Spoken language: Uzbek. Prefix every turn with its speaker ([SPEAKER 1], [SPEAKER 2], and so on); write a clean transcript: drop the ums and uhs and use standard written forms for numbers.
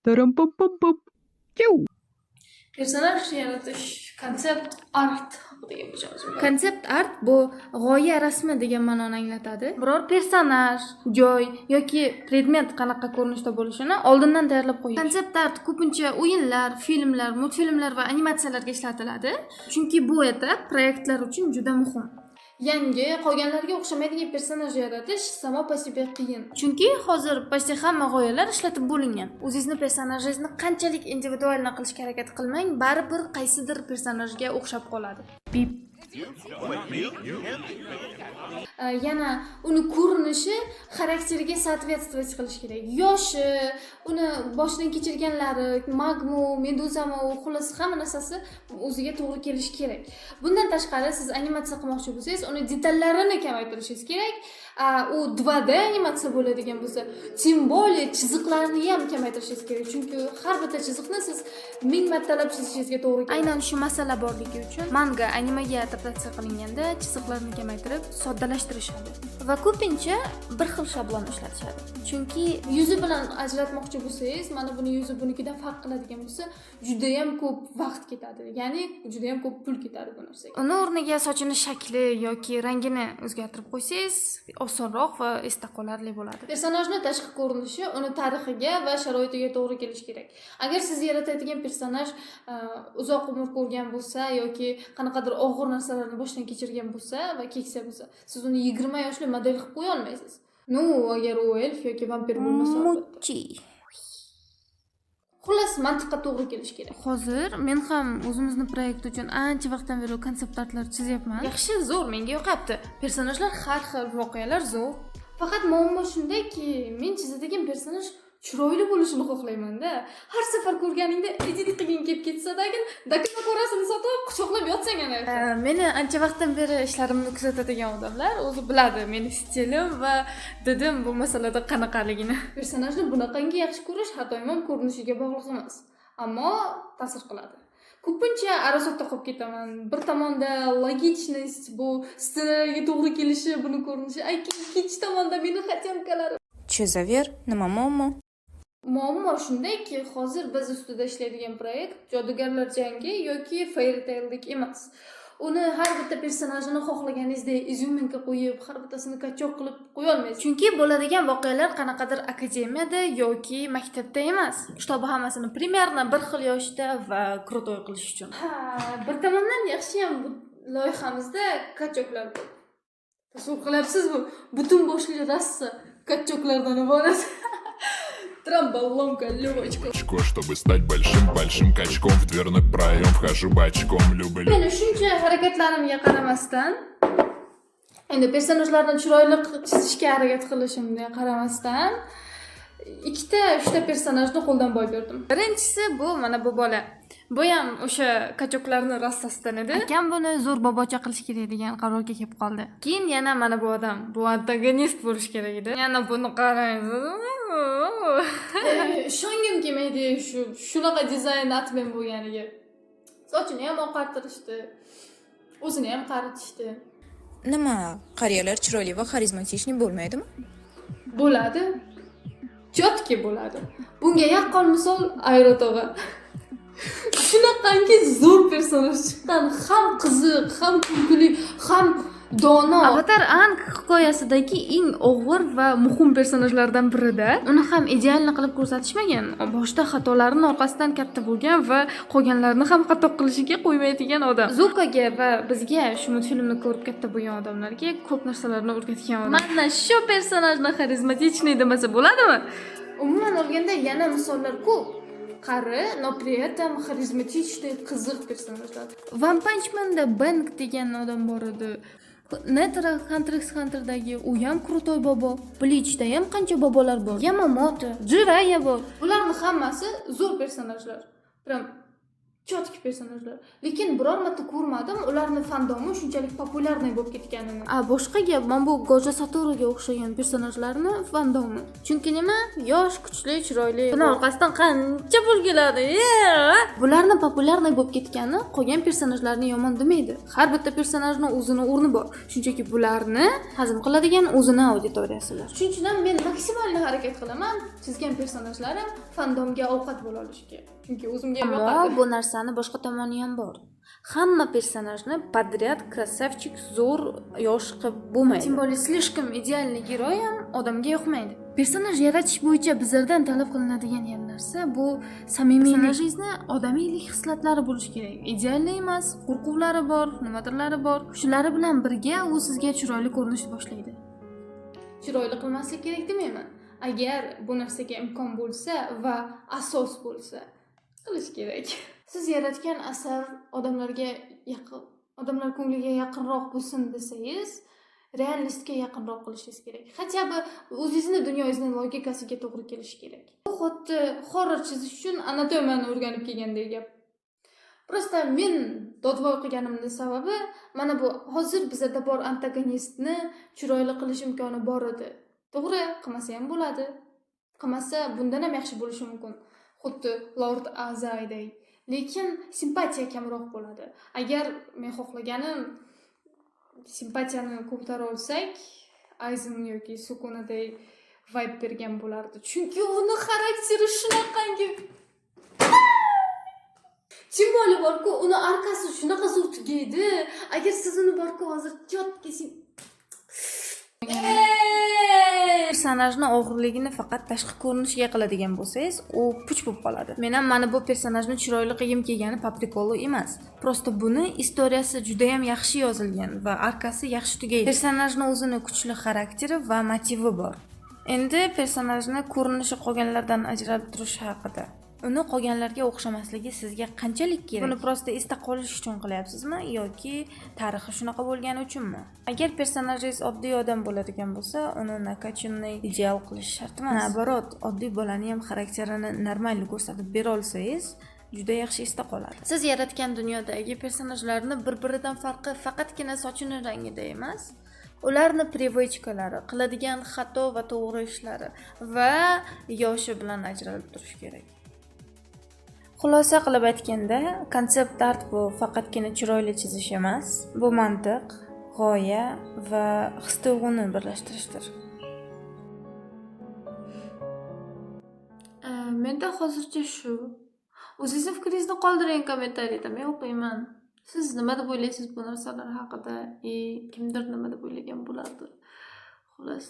[SPEAKER 1] Taram pam pam pam. Kiu.
[SPEAKER 2] Personaj yaratish konsept art degan bo'lamiz. Konsept art bu g'oya rasmi degan ma'noni anglatadi. Biror personaj, joy yoki predmet qanaqa ko'rinishda bo'lishini oldindan tayyorlab qo'yish. Konsept art ko'pincha o'yinlar, filmlar, multfilmlar va animatsiyalarga ishlatiladi. Chunki bu etap proyektlar uchun juda muhim. Yangi, qolganlarga o'xshamaydigan personaj yaratish samo po себе qiyin. Chunki hozir почти hamma g'oyalar ishlatib bo'lingan. O'zingizni personajingizni qanchalik individualni qilishga harakat qilmang, baribir qaysidir personajga o'xshab qoladi. Bip. Yana uni ko'rinishi xarakteriga соответствовать qilish kerak. Yoshi, uni boshdan kechirganlari, magmu, meduzami, xullas hamma narsasi o'ziga to'g'ri kelishi kerak. Bundan tashqari siz animatsiya qilmoqchi bo'lsangiz, uni detallarini kamaytirishingiz kerak. U 2D animatsiya bo'ladigan bo'lsa, tim более chiziqlarni ham kamaytirishingiz kerak. Chunki har bitta chiziqni siz 1000 martalab chizishingizga to'g'ri keladi. Aynan shu masala borligi uchun manga animaga adaptatsiya qilinganda chiziqlarni kamaytirib, soddalashtirishadi. Va ko'pincha bir xil shablon ishlatishadi. Chunki yuzi bilan ajratmoqchi bo'lsangiz, mana buni yuzi bunikidan farq qiladigan bo'lsa, juda ham ko'p vaqt ketadi. Ya'ni juda ham ko'p pul ketadi bu narsaga. Uni o'rniga sochini shakli yoki rangini o'zgartirib qo'ysangiz, osonroq va esda qolarli bo'ladi. Personajning tashqi ko'rinishi uni tarixiga va sharoitiga to'g'ri kelishi kerak. Agar siz yaratadigan personaj uzoq umr ko'rgan bo'lsa yoki qanaqadir og'ir narsalarni boshdan kechirgan bo'lsa va keksa bo'lsa, siz uni 20 yoshli model qilib qo'ya olmaysiz. No, agar u elf yoki vampir bo'lmasa. Muchi. Xullas, mantiqqa to'g'ri kelish kerak. Hozir men ham o'zimizni proyekt uchun ancha vaqtdan beri konsept artlar chizyapman. Yaxshi, zo'r, menga yoqyapti. Personajlar har xil, voqealar zo'r. Faqat muammo shundaki, men chizadigan personaj chiroyli bo'lishini xohlayman-da. Har safar ko'rganingda edit qilgin kelib ketsa-dagin, dakoratsiyasini sotib quchoqlab yotsang ana. Meni ancha vaqtdan beri ishlarimni kuzatadigan odamlar o'zi biladi meni stilim va dedim bu masalada qanaqaligini. Personajni bunaqangi yaxshi ko'rish har doim ham ko'rinishiga bog'liq emas, ammo ta'sir qiladi. Ko'pincha arasotda qolib ketaman. Bir tomonda logichность, bu ssenariyga to'g'ri kelishi, buni ko'rinishi, ikkinchi tomonda meni xotyankalarim.
[SPEAKER 3] Chizaver, nima muammo?
[SPEAKER 2] Muammo shundaki, hozir biz ustida ishlaydigan proyekt jodugarlar jangi yoki fairy tale'dek emas. Uni har bitta personajini xohlaganingizdek izyuminka qo'yib, har bittasini kachoq qilib qo'ya olmaysiz. Chunki bo'ladigan voqealar qanaqadir akademiyada yoki maktabda emas. Shtobi hammasini примерно bir xil yoshda va krutoy qilish uchun. Bir tomondan yaxshi ham bu loyihamizda kachoklar bor. Tasavvur qilyapsizmi? Butun boshli rassa kachoklardan iborat. Трамболомка, лёвочка.
[SPEAKER 4] Чтобы стать большим качком, в дверной проем вхожу бочком, люблю.
[SPEAKER 2] Men shuncha harakatlarimga qaramasdan, endi personajlarni chiroyli chizishga harakat qilishimga qaramasdan, ikkita, uchta personajni qo'ldan boy berdim. Birinchisi bu mana bu bola. Bu ham o'sha kachoklarning rassasidan edi. Akam buni zo'r bobocha qilish kerak degan qarorga kelib qoldi. Keyin yana mana bu odam, bu antagonist bo'lish kerak edi. Yana buni qaraysiz. Ishongim kelmaydi shunaqa dizayn atmen bo'lganiga. Sochini ham oqartirishdi. O'zini ham qaritishdi.
[SPEAKER 3] Nima, qariyalar chiroyli va xarizmatичный bo'lmaydimi?
[SPEAKER 2] Bo'ladi. Chotki bo'ladi. Bunga yaqqol misol Ayrotog'a. Shunaqangi zo'r personaj chiqqan, ham qiziq, ham kulgili, ham dono. Avatar Aang hikoyasidagi eng og'ir va muhim personajlardan birida. Uni ham idealni qilib ko'rsatishmagan. Boshda xatolarining orqasidan katta bo'lgan va qolganlarni ham xato qilishiga qo'ymaydigan odam. Zukaga va bizga shu multfilmni ko'rib katta bo'lgan odamlarga ko'p narsalarni o'rgatgan odam. Mana shu personajni xarizmatичный demasa bo'ladimi? Umuman olganda yana misollar ko'p. Qari, но при этом xarizmatичный, qiziq personajlar. One Punch Man'da Bang degan odam bor edi. Netra Hunter x Hunterdagi u ham krutoy bobo. Bleachda ham qancha bobolar bor. Yamamoto, Jiraiya bor. Ularning hammasi zo'r personajlar. Prям Chotki personajlar. Lekin biror marta ko'rmadim ularni fandomi shunchalik populyarniy bo'lib ketganini. Boshqa gap, men bu Gojo Satoruga o'xshagan personajlarni fandomi. Chunki nima? Yosh, kuchli, chiroyli. Buni orqasidan qancha pul keladi? Bularni populyarniy bo'lib ketgani qolgan personajlarni yomon demaydi. Har bitta personajning o'zini o'rni bor. Shunchaki bularni hazm qiladigan o'zini auditoriyasi bor. Shuning uchun ham men maksimal harakat qilaman chizgan personajlarim fandomga ovqat bo'la olishiga. Chunki o'zimga ham yoqadi. Bu narsani boshqa tomoni ham bor. Hamma personajni podrяд krasavchik, zo'r, yosh qilib bo'lmaydi. Тем более слишком идеальный герой ham odamga yoqmaydi. Personaj yaratish bo'yicha bizlardan talab qilinadigan yana narsa bu samimiylik. Personajingizni odamiylik hislatlari bo'lishi kerak. Idealniy emas, qo'rquvlari bor, nimadirlari bor. Shulari bilan birga u sizga chiroyli ko'rinishni boshlaydi. Chiroyli qilmaslik kerak demayman. Agar bu narsaga imkon bo'lsa va asos bo'lsa, qilish kerak. Siz yaratgan asar odamlarga yaqin, odamlar ko'ngliga yaqinroq bo'lsin desangiz, realistga yaqinroq qilishingiz kerak. Hattoki o'zingizning dunyoyingizning logikasiga to'g'ri kelishi kerak. Bu xuddi horror chizish uchun anatomiyani o'rganib kelgandek gap. Prosta men dodvoy qilganimning sababi mana bu hozir bizda bor antagonistni chiroyli qilish imkoni bor edi. To'g'ri, qilmasa ham bo'ladi. Qilmasa bundan ham yaxshi bo'lishi mumkin. Xuddi Lord Azayday. Lekin simpatiya kamroq bo'ladi. Agar men xohlaganim simpatiyani ko'tara olsak, Aizen yoki Sukunaday vibe bergan bo'lardi. Chunki uni xarakteri shunaqangi Chimoli borku, uni arkasi shunaqa zo'r tugaydi. Agar siz uni borku hozir chotga personajni og'irligini faqat tashqi ko'rinishiga qiladigan bo'lsangiz, u puch bo'lib qoladi. Men ham mana bu personajni chiroyli qilgim kelgani paprikoli emas. Prosta buni istoriyasi juda ham yaxshi yozilgan va arkasi yaxshi tugaydi. Personajni o'zini kuchli xarakteri va motivi bor. Endi personajni ko'rinishi qolganlardan ajralib turish haqida. Uni qolganlarga o'xshamasligi sizga qanchalik kerak? Buni prosta esda qolish uchun qilyapsizmi yoki tarixi shunaqa bo'lgani uchunmi? Agar personajingiz oddiy odam bo'ladigan bo'lsa, uni nakachinniy ideal qilish shart emas. Naborot, oddiy bolani ham xarakterini normal ko'rsatib bera olsangiz, juda yaxshi esda qoladi. Siz yaratgan dunyodagi personajlarni bir-biridan farqi faqatgina sochini rangida emas, ularni privochkalari, qiladigan xato va to'g'ri ishlari va yoshi bilan ajralib turish kerak. Xulosa qilib aytganda, konsept art bu faqatgina chiroyli chizish emas, bu mantiq, g'oya va his-tuyg'uni birlashtirishdir. Menda hozircha shu. O'zingizning fikringizni qoldiring kommentariyada, men o'qiyman. Siz nima deb o'ylaysiz bu narsalar haqida? Kimdir nima deb o'ylagan bo'lardi? Xolos.